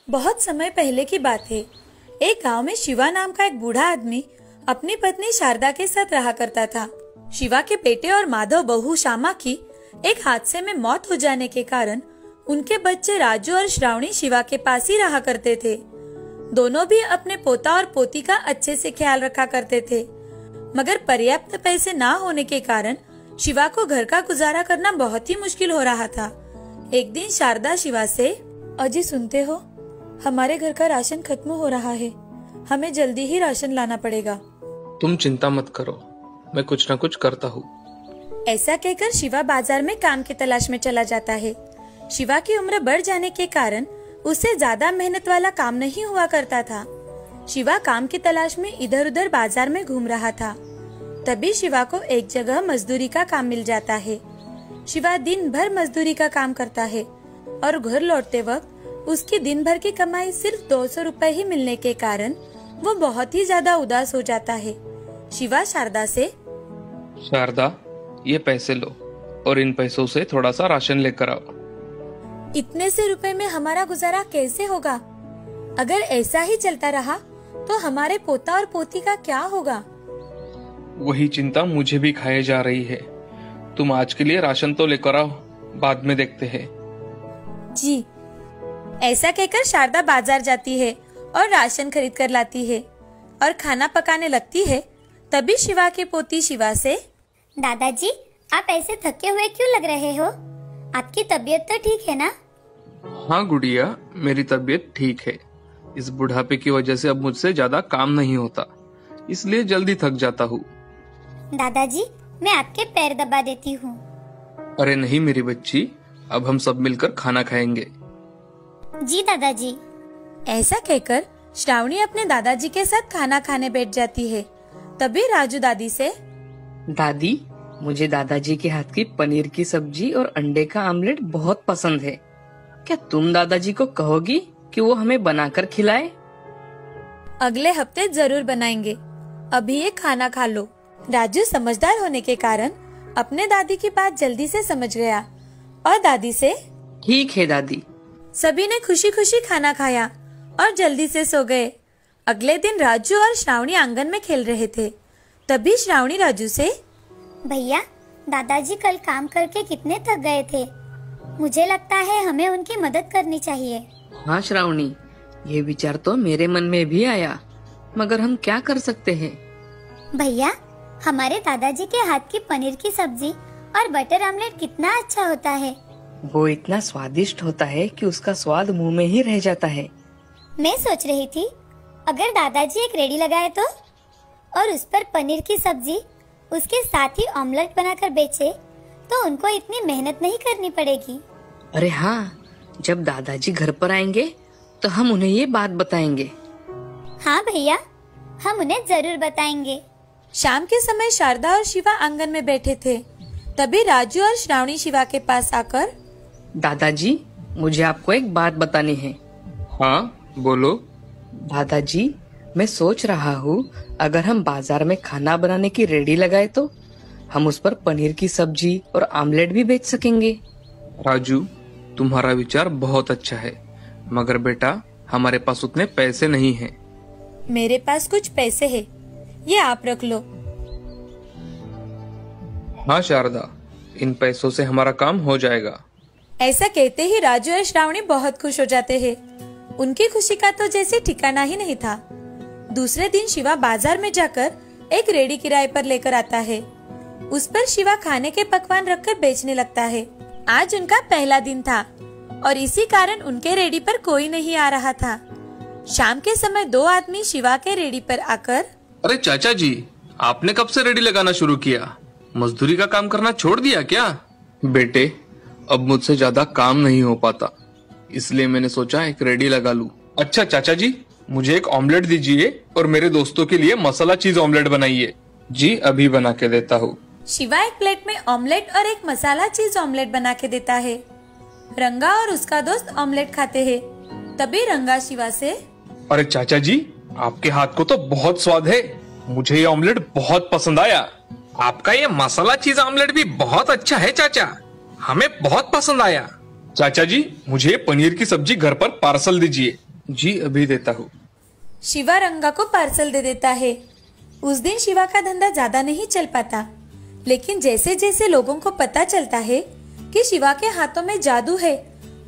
बहुत समय पहले की बात है। एक गांव में शिवा नाम का एक बूढ़ा आदमी अपनी पत्नी शारदा के साथ रहा करता था। शिवा के बेटे और माधव बहू श्यामा की एक हादसे में मौत हो जाने के कारण उनके बच्चे राजू और श्रावणी शिवा के पास ही रहा करते थे। दोनों भी अपने पोता और पोती का अच्छे से ख्याल रखा करते थे, मगर पर्याप्त पैसे ना होने के कारण शिवा को घर का गुजारा करना बहुत ही मुश्किल हो रहा था। एक दिन शारदा शिवा से, अजी सुनते हो, हमारे घर का राशन खत्म हो रहा है, हमें जल्दी ही राशन लाना पड़ेगा। तुम चिंता मत करो, मैं कुछ न कुछ करता हूँ। ऐसा कहकर शिवा बाजार में काम की तलाश में चला जाता है। शिवा की उम्र बढ़ जाने के कारण उससे ज्यादा मेहनत वाला काम नहीं हुआ करता था। शिवा काम की तलाश में इधर उधर बाजार में घूम रहा था। तभी शिवा को एक जगह मजदूरी का काम मिल जाता है। शिवा दिन भर मजदूरी का काम करता है और घर लौटते वक्त उसकी दिन भर की कमाई सिर्फ 200 रुपए ही मिलने के कारण वो बहुत ही ज्यादा उदास हो जाता है। शिवा शारदा से, शारदा, ये पैसे लो और इन पैसों से थोड़ा सा राशन लेकर आओ। इतने से रुपए में हमारा गुजारा कैसे होगा? अगर ऐसा ही चलता रहा तो हमारे पोता और पोती का क्या होगा? वही चिंता मुझे भी खाए जा रही है। तुम आज के लिए राशन तो लेकर आओ, बाद में देखते हैं। जी। ऐसा कहकर शारदा बाजार जाती है और राशन खरीद कर लाती है और खाना पकाने लगती है। तभी शिवा की पोती शिवा से, दादाजी, आप ऐसे थके हुए क्यों लग रहे हो? आपकी तबीयत तो ठीक है ना? हाँ गुड़िया, मेरी तबीयत ठीक है। इस बुढ़ापे की वजह से अब मुझसे ज्यादा काम नहीं होता, इसलिए जल्दी थक जाता हूँ। दादाजी, मैं आपके पैर दबा देती हूँ। अरे नहीं मेरी बच्ची, अब हम सब मिलकर खाना खाएंगे। जी दादाजी। ऐसा कहकर श्रावणी अपने दादाजी के साथ खाना खाने बैठ जाती है। तभी राजू दादी से, दादी, मुझे दादाजी के हाथ की पनीर की सब्जी और अंडे का आमलेट बहुत पसंद है। क्या तुम दादाजी को कहोगी कि वो हमें बनाकर खिलाए? अगले हफ्ते जरूर बनाएंगे, अभी ये खाना खा लो। राजू समझदार होने के कारण अपने दादी की बात जल्दी से समझ गया और दादी से, ठीक है दादी। सभी ने खुशी खुशी खाना खाया और जल्दी से सो गए। अगले दिन राजू और श्रावणी आंगन में खेल रहे थे। तभी श्रावणी राजू से, भैया, दादाजी कल काम करके कितने थक गए थे। मुझे लगता है हमें उनकी मदद करनी चाहिए। हाँ श्रावणी, ये विचार तो मेरे मन में भी आया, मगर हम क्या कर सकते हैं? भैया, हमारे दादाजी के हाथ की पनीर की सब्जी और बटर आमलेट कितना अच्छा होता है। वो इतना स्वादिष्ट होता है कि उसका स्वाद मुंह में ही रह जाता है। मैं सोच रही थी, अगर दादाजी एक रेडी लगाए तो, और उस पर पनीर की सब्जी उसके साथ ही ऑमलेट बनाकर बेचे तो उनको इतनी मेहनत नहीं करनी पड़ेगी। अरे हाँ, जब दादाजी घर पर आएंगे तो हम उन्हें ये बात बताएंगे। हाँ भैया, हम उन्हें जरूर बताएंगे। शाम के समय शारदा और शिवा आंगन में बैठे थे। तभी राजू और श्रावणी शिवा के पास आकर, दादाजी, मुझे आपको एक बात बतानी है। हाँ बोलो। दादाजी, मैं सोच रहा हूँ अगर हम बाजार में खाना बनाने की रेडी लगाए तो हम उस पर पनीर की सब्जी और आमलेट भी बेच सकेंगे। राजू, तुम्हारा विचार बहुत अच्छा है, मगर बेटा हमारे पास उतने पैसे नहीं हैं। मेरे पास कुछ पैसे हैं, ये आप रख लो। हाँ शारदा, इन पैसों से हमारा काम हो जाएगा। ऐसा कहते ही राजू और श्रावणी बहुत खुश हो जाते हैं। उनकी खुशी का तो जैसे ठिकाना ही नहीं था। दूसरे दिन शिवा बाजार में जाकर एक रेडी किराए पर लेकर आता है। उस पर शिवा खाने के पकवान रखकर बेचने लगता है। आज उनका पहला दिन था और इसी कारण उनके रेडी पर कोई नहीं आ रहा था। शाम के समय दो आदमी शिवा के रेडी पर आकर, अरे चाचा जी, आपने कब से रेडी लगाना शुरू किया? मजदूरी का काम करना छोड़ दिया क्या? बेटे, अब मुझसे ज्यादा काम नहीं हो पाता, इसलिए मैंने सोचा एक रेडी लगा लूं। अच्छा चाचा जी, मुझे एक ऑमलेट दीजिए और मेरे दोस्तों के लिए मसाला चीज ऑमलेट बनाइए। जी अभी बना के देता हूँ। शिवा एक प्लेट में ऑमलेट और एक मसाला चीज ऑमलेट बना के देता है। रंगा और उसका दोस्त ऑमलेट खाते हैं। तभी रंगा शिवा से, अरे चाचा जी, आपके हाथ को तो बहुत स्वाद है, मुझे ये ऑमलेट बहुत पसंद आया। आपका ये मसाला चीज ऑमलेट भी बहुत अच्छा है चाचा, हमें बहुत पसंद आया। चाचा जी, मुझे पनीर की सब्जी घर पर पार्सल दीजिए। जी अभी देता हूँ। शिवा रंगा को पार्सल दे देता है। उस दिन शिवा का धंधा ज्यादा नहीं चल पाता, लेकिन जैसे जैसे लोगों को पता चलता है कि शिवा के हाथों में जादू है,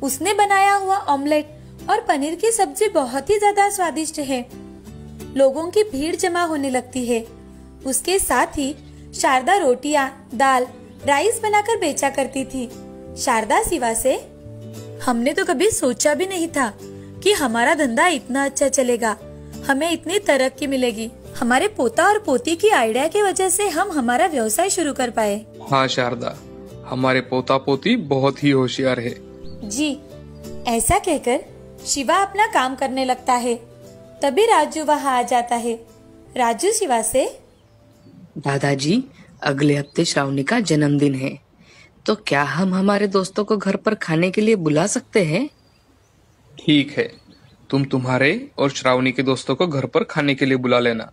उसने बनाया हुआ ऑमलेट और पनीर की सब्जी बहुत ही ज्यादा स्वादिष्ट है, लोगों की भीड़ जमा होने लगती है। उसके साथ ही शारदा रोटियां, दाल, राइस बनाकर बेचा करती थी। शारदा शिवा से, हमने तो कभी सोचा भी नहीं था कि हमारा धंधा इतना अच्छा चलेगा, हमें इतनी तरक्की मिलेगी। हमारे पोता और पोती की आइडिया की वजह से हम हमारा व्यवसाय शुरू कर पाए। हाँ शारदा, हमारे पोता पोती बहुत ही होशियार है। जी, ऐसा कहकर शिवा अपना काम करने लगता है। तभी राजू वहाँ आ जाता है। राजू शिवा से, दादाजी, अगले हफ्ते श्रावणी का जन्मदिन है, तो क्या हम हमारे दोस्तों को घर पर खाने के लिए बुला सकते हैं? ठीक है, तुम तुम्हारे और श्रावणी के दोस्तों को घर पर खाने के लिए बुला लेना।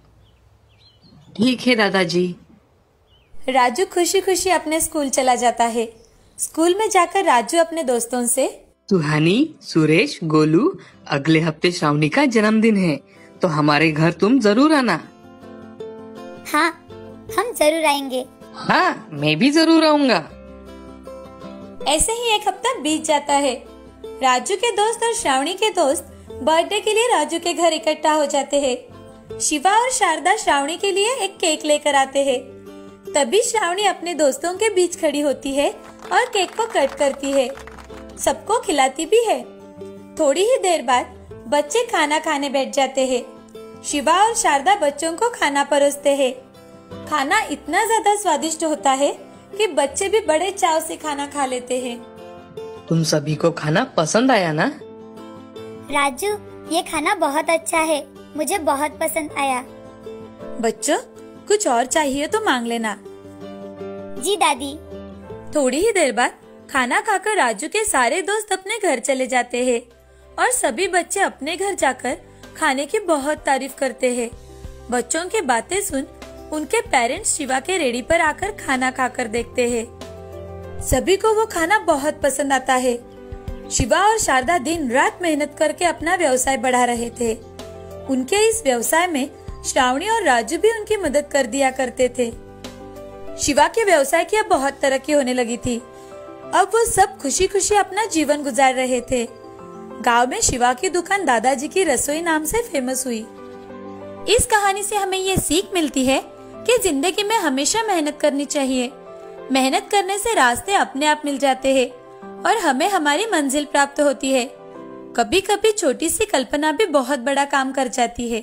ठीक है दादाजी। राजू खुशी खुशी अपने स्कूल चला जाता है। स्कूल में जाकर राजू अपने दोस्तों से, सुहानी, सुरेश, गोलू, अगले हफ्ते श्रावणी का जन्मदिन है, तो हमारे घर तुम जरूर आना। हाँ, हम जरूर आएंगे। हाँ, मैं भी जरूर आऊंगा। ऐसे ही एक हफ्ता बीत जाता है। राजू के दोस्त और श्रावणी के दोस्त बर्थडे के लिए राजू के घर इकट्ठा हो जाते हैं। शिवा और शारदा श्रावणी के लिए एक केक लेकर आते हैं। तभी श्रावणी अपने दोस्तों के बीच खड़ी होती है और केक को कट करती है, सबको खिलाती भी है। थोड़ी ही देर बाद बच्चे खाना खाने बैठ जाते हैं। शिवा और शारदा बच्चों को खाना परोसते हैं। खाना इतना ज्यादा स्वादिष्ट होता है कि बच्चे भी बड़े चाव से खाना खा लेते हैं। तुम सभी को खाना पसंद आया ना? राजू, ये खाना बहुत अच्छा है, मुझे बहुत पसंद आया। बच्चों, कुछ और चाहिए तो मांग लेना। जी दादी। थोड़ी ही देर बाद खाना खाकर राजू के सारे दोस्त अपने घर चले जाते हैं और सभी बच्चे अपने घर जाकर खाने की बहुत तारीफ करते हैं। बच्चों की बातें सुन उनके पेरेंट्स शिवा के रेडी पर आकर खाना खाकर देखते हैं। सभी को वो खाना बहुत पसंद आता है। शिवा और शारदा दिन रात मेहनत करके अपना व्यवसाय बढ़ा रहे थे। उनके इस व्यवसाय में श्रावणी और राजू भी उनकी मदद कर दिया करते थे। शिवा के व्यवसाय की अब बहुत तरक्की होने लगी थी। अब वो सब खुशी खुशी अपना जीवन गुजार रहे थे। गांव में शिवा की दुकान दादाजी की रसोई नाम से फेमस हुई। इस कहानी से हमें ये सीख मिलती है कि जिंदगी में हमेशा मेहनत करनी चाहिए। मेहनत करने से रास्ते अपने आप मिल जाते हैं और हमें हमारी मंजिल प्राप्त होती है। कभी कभी छोटी सी कल्पना भी बहुत बड़ा काम कर जाती है।